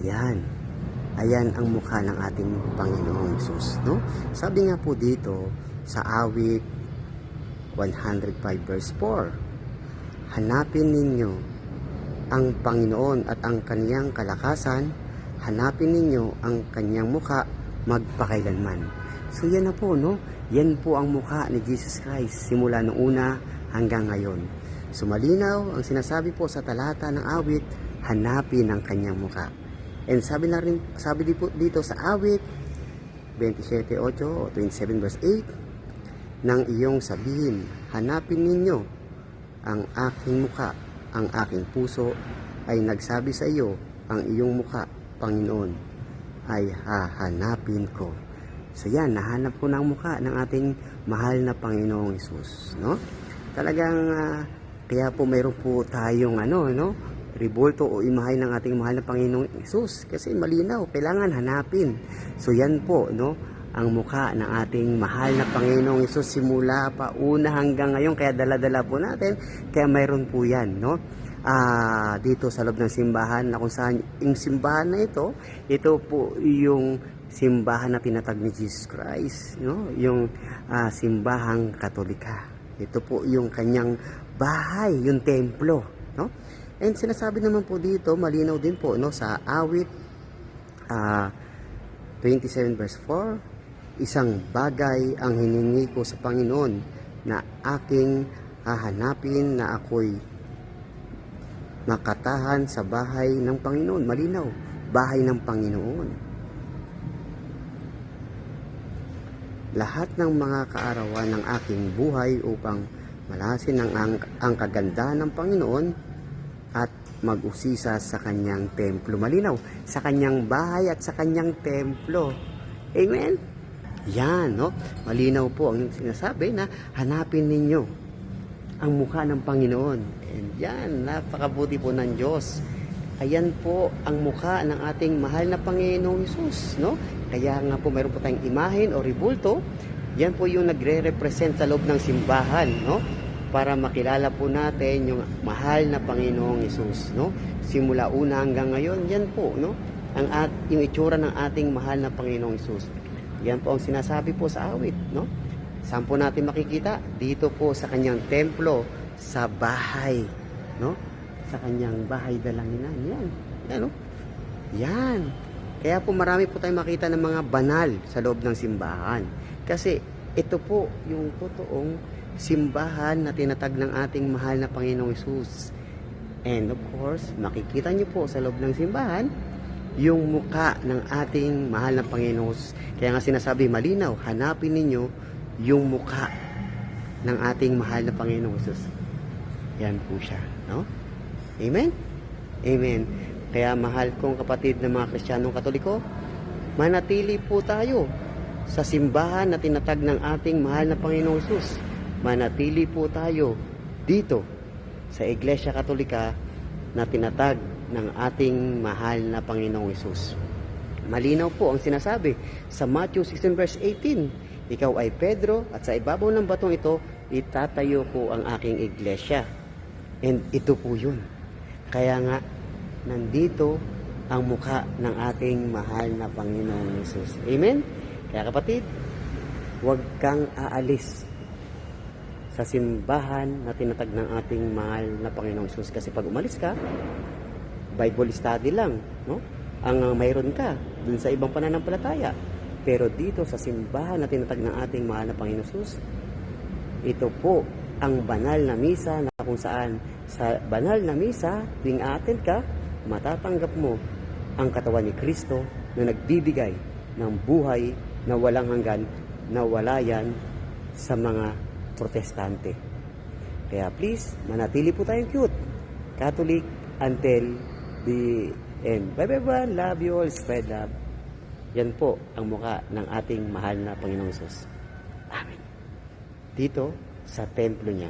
Yan. Ayan ang mukha ng ating Panginoong Hesus, no? Sabi nga po dito sa awit 105 verse 4, hanapin ninyo ang Panginoon at ang kaniyang kalakasan, hanapin ninyo ang kaniyang mukha magpakailanman. So yan na po, no? Yan po ang mukha ni Jesus Christ simula noong una hanggang ngayon. So malinaw ang sinasabi po sa talata ng awit, hanapin ang kaniyang mukha. And sabi dito sa awit 27:8 o 27 verse 8, nang iyong sabihin, hanapin ninyo ang aking mukha, ang aking puso ay nagsabi sa iyo, ang iyong mukha, Panginoon, ay hahanapin ko. So yan, nahanap ko ng mukha ng ating mahal na Panginoong Hesus, no? Talagang kaya po mayroon po tayong rebulto o imahe ng ating mahal na Panginoong Hesus, kasi malinaw, kailangan hanapin. So yan po, no, ang mukha ng ating mahal na Panginoong Hesus simula pa una hanggang ngayon, kaya dala-dala po natin, kaya mayroon po yan, no? Dito sa loob ng simbahan, na kung saan yung simbahan na ito po yung simbahan na tinatag ni Jesus Christ, no? Yung simbahang Katolika. Ito po yung kanyang bahay, yung templo, no? And sinasabi naman po dito, malinaw din po, no, sa awit 27 verse 4, isang bagay ang hiningi ko sa Panginoon na aking hahanapin, na ako'y makatahan sa bahay ng Panginoon. Malinaw, bahay ng Panginoon. Lahat ng mga kaarawan ng aking buhay upang malasin ang kagandahan ng Panginoon at mag-usisa sa kanyang templo. Malinaw, sa kanyang bahay at sa kanyang templo. Amen? Yan, no? Malinaw po ang sinasabi na hanapin ninyo ang mukha ng Panginoon. And yan, napakabuti po ng Diyos. Ayan po ang mukha ng ating mahal na Panginoong Hesus, no? Kaya nga po mayroon po tayong imahen o rebulto. Yan po yung nagre-represent sa loob ng simbahan, no? Para makilala po natin yung mahal na Panginoong Hesus, no? Simula una hanggang ngayon, yan po, no? Yung itsura ng ating mahal na Panginoong Hesus. Yan po ang sinasabi po sa awit, no? Saan po natin makikita? Dito po sa kanyang templo, sa bahay, no? Sa kanyang bahay dalanginan. Yan, yan, no? Yan. Kaya po marami po tayong makita ng mga banal sa loob ng simbahan. Kasi ito po yung totoong simbahan na tinatag ng ating mahal na Panginoong Hesus. And of course, makikita nyo po sa loob ng simbahan yung muka ng ating mahal na Panginoong Hesus. Kaya nga sinasabi malinaw, hanapin ninyo yung muka ng ating mahal na Panginoong Hesus. Yan po siya, no? Amen? Amen. Kaya mahal kong kapatid ng mga Kristiyanong Katoliko, manatili po tayo sa simbahan na tinatag ng ating mahal na Panginoong Hesus. Manatili po tayo dito sa Iglesia Katolika na tinatag ng ating mahal na Panginoong Hesus. Malinaw po ang sinasabi sa Matthew 16 verse 18, ikaw ay Pedro at sa ibabaw ng batong ito, itatayo ko ang aking iglesia. And ito po yun. Kaya nga, nandito ang mukha ng ating mahal na Panginoong Hesus. Amen? Kaya kapatid, huwag kang aalis sa simbahan na tinatag ng ating mahal na Panginoong Hesus. Kasi pag umalis ka, Bible study lang, no? Ang mayroon ka dun sa ibang pananampalataya. Pero dito sa simbahan na tinatag ng ating mahal na Panginoong Hesus, ito po ang banal na misa na kung saan sa banal na misa, tuwing attend ka, matatanggap mo ang katawan ni Kristo na nagbibigay ng buhay na walang hanggan, na wala yan sa mga protestante. Kaya please, manatili po tayong cute, Catholic until the end. Bye-bye, love you all, spread love. Yan po ang mukha ng ating mahal na Panginoong Hesus. Amen. Dito sa templo niya.